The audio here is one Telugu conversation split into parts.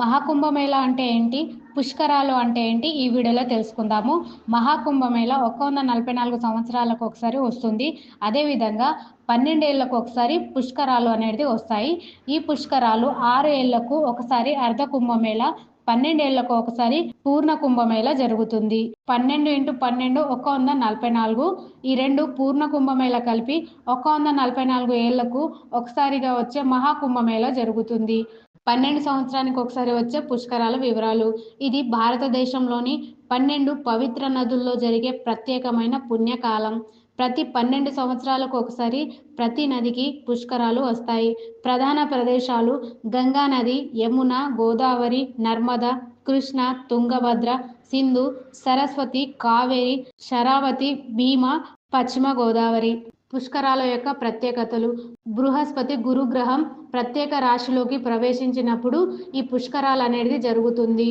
మహాకుంభమేళ అంటే ఏంటి? పుష్కరాలు అంటే ఏంటి? ఈ వీడియోలో తెలుసుకుందాము. మహాకుంభమేళ 144 సంవత్సరాలకు ఒకసారి వస్తుంది. అదేవిధంగా 12 ఏళ్లకు ఒకసారి పుష్కరాలు అనేది వస్తాయి. ఈ పుష్కరాలు 6 ఏళ్లకు ఒకసారి అర్ధ కుంభమేళ, 12 ఏళ్లకు ఒకసారి పూర్ణ కుంభమేళ జరుగుతుంది. 12 × 12 144. ఈ రెండు పూర్ణ కుంభమేళ కలిపి 144 ఏళ్లకు ఒకసారిగా వచ్చే మహాకుంభమేళ జరుగుతుంది. 12 సంవత్సరానికి ఒకసారి వచ్చే పుష్కరాల వివరాలు. ఇది భారతదేశంలోని 12 పవిత్ర నదుల్లో జరిగే ప్రత్యేకమైన పుణ్యకాలం. ప్రతి 12 సంవత్సరాలకు ఒకసారి ప్రతి నదికి పుష్కరాలు వస్తాయి. ప్రధాన ప్రదేశాలు గంగా నది, యమున, గోదావరి, నర్మద, కృష్ణ, తుంగభద్ర, సింధు, సరస్వతి, కావేరి, శరావతి, భీమా, పశ్చిమ గోదావరి. పుష్కరాల యొక్క ప్రత్యేకతలు. బృహస్పతి గురుగ్రహం ప్రత్యేక రాశిలోకి ప్రవేశించినప్పుడు ఈ పుష్కరాలు అనేది జరుగుతుంది.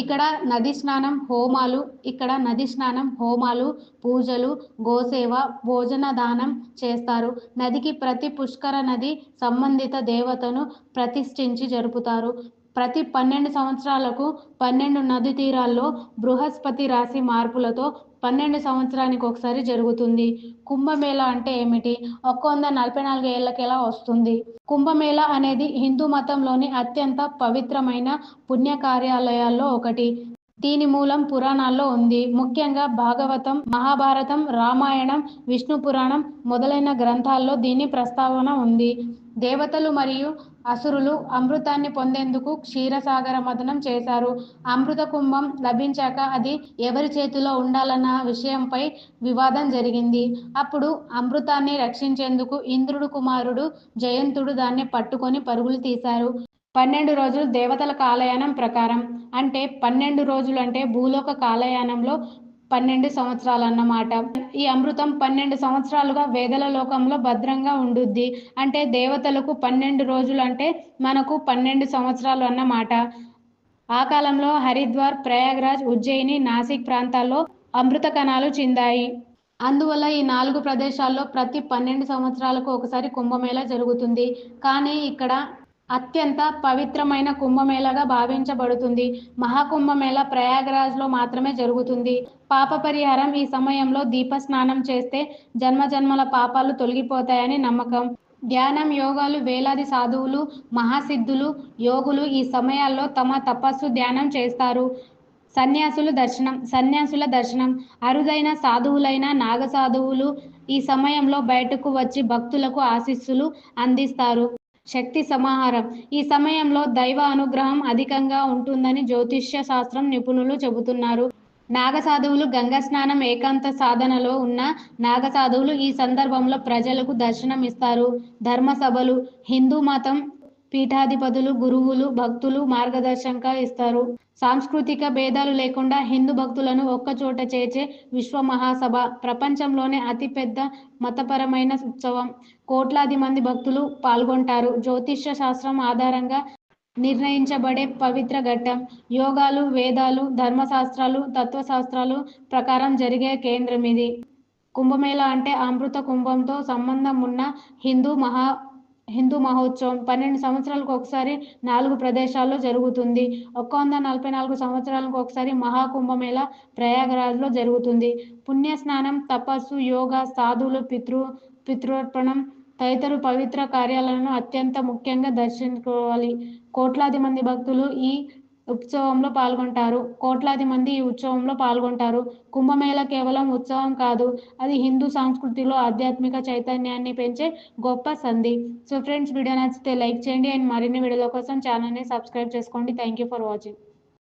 ఇక్కడ నది స్నానం, హోమాలు, పూజలు, గోసేవ, భోజన దానం చేస్తారు. నదికి ప్రతి పుష్కర నది సంబంధిత దేవతను ప్రతిష్ఠించి జరుపుతారు. ప్రతి 12 సంవత్సరాలకు 12 నది తీరాల్లో బృహస్పతి రాశి మార్పులతో 12 సంవత్సరానికి ఒకసారి జరుగుతుంది. కుంభమేళ అంటే ఏమిటి? 144 ఏళ్లకి ఎలా వస్తుంది? కుంభమేళ అనేది హిందూ మతంలోని అత్యంత పవిత్రమైన పుణ్యకార్యాలయాల్లో ఒకటి. దీని మూలం పురాణాల్లో ఉంది. ముఖ్యంగా భాగవతం, మహాభారతం, రామాయణం, విష్ణు పురాణం మొదలైన గ్రంథాల్లో దీని ప్రస్తావన ఉంది. దేవతలు మరియు అసురులు అమృతాన్ని పొందేందుకు క్షీరసాగర మథనం చేశారు. అమృత కుంభం లభించాక అది ఎవరి చేతిలో ఉండాలన్న విషయంపై వివాదం జరిగింది. అప్పుడు అమృతాన్ని రక్షించేందుకు ఇంద్రుడు కుమారుడు జయంతుడు దాన్ని పట్టుకొని పరుగులు తీశారు. 12 రోజులు దేవతల కాలయానం ప్రకారం. అంటే 12 రోజులు అంటే భూలోక కాలయానంలో 12 సంవత్సరాలన్నమాట. ఈ అమృతం 12 సంవత్సరాలుగా వేదల లోకంలో భద్రంగా ఉండుద్ది. అంటే దేవతలకు 12 రోజులు అంటే మనకు 12 సంవత్సరాలు అన్నమాట. ఆ కాలంలో హరిద్వార్, ప్రయాగ్రాజ్, ఉజ్జయిని, నాసిక్ ప్రాంతాల్లో అమృత కణాలు చిందాయి. అందువల్ల ఈ 4 ప్రదేశాల్లో ప్రతి 12 సంవత్సరాలకు ఒకసారి కుంభమేళ జరుగుతుంది. కానీ ఇక్కడ అత్యంత పవిత్రమైన కుంభమేళగా భావించబడుతుంది. మహాకుంభమేళ ప్రయాగ్రాజ్లో మాత్రమే జరుగుతుంది. పాప పరిహారం. ఈ సమయంలో దీపస్నానం చేస్తే జన్మజన్మల పాపాలు తొలగిపోతాయని నమ్మకం. ధ్యానం, యోగాలు. వేలాది సాధువులు, మహాసిద్ధులు, యోగులు ఈ సమయాల్లో తమ తపస్సు, ధ్యానం చేస్తారు. సన్యాసుల దర్శనం. అరుదైన సాధువులైన నాగసాధువులు ఈ సమయంలో బయటకు వచ్చి భక్తులకు ఆశీస్సులు అందిస్తారు. శక్తి సమాహారం. ఈ సమయంలో దైవ అనుగ్రహం అధికంగా ఉంటుందని జ్యోతిష్య శాస్త్రం నిపుణులు చెబుతున్నారు. నాగసాధువులు. గంగా స్నానం. ఏకాంత సాధనలో ఉన్న నాగసాధువులు ఈ సందర్భంలో ప్రజలకు దర్శనం ఇస్తారు. ధర్మసభలు. హిందూ మతం పీఠాధిపతులు, గురువులు, భక్తులు మార్గదర్శకంగా ఇస్తారు. సాంస్కృతిక భేదాలు లేకుండా హిందూ భక్తులను ఒక్కచోట చేర్చే విశ్వ మహాసభ. ప్రపంచంలోనే అతిపెద్ద మతపరమైన ఉత్సవం. కోట్లాది మంది భక్తులు పాల్గొంటారు. జ్యోతిష్య శాస్త్రం ఆధారంగా నిర్ణయించబడే పవిత్ర ఘట్టం. యోగాలు, వేదాలు, ధర్మశాస్త్రాలు, తత్వశాస్త్రాలు ప్రకారం జరిగే కేంద్రం ఇది. కుంభమేళ అంటే అమృత కుంభంతో సంబంధం ఉన్న హిందూ మహోత్సవం. 12 సంవత్సరాలకు ఒకసారి 4 ప్రదేశాల్లో జరుగుతుంది. 144 సంవత్సరాలకు ఒకసారి మహాకుంభమేళ ప్రయాగరాజ్లో జరుగుతుంది. పుణ్యస్నానం, తపస్సు, యోగా, సాధువులు, పితృర్పణం తదితర పవిత్ర కార్యాలను అత్యంత ముఖ్యంగా దర్శించుకోవాలి. కోట్లాది మంది భక్తులు ఈ ఉత్సవంలో పాల్గొంటారు. కుంభమేళ కేవలం ఉత్సవం కాదు, అది హిందూ సంస్కృతిలో ఆధ్యాత్మిక చైతన్యాన్ని పెంచే గొప్ప సంధి. సో ఫ్రెండ్స్, వీడియో నచ్చితే లైక్ చేయండి అండ్ మరిన్ని వీడియోల కోసం ఛానల్ని సబ్స్క్రైబ్ చేసుకోండి. Thank you for watching.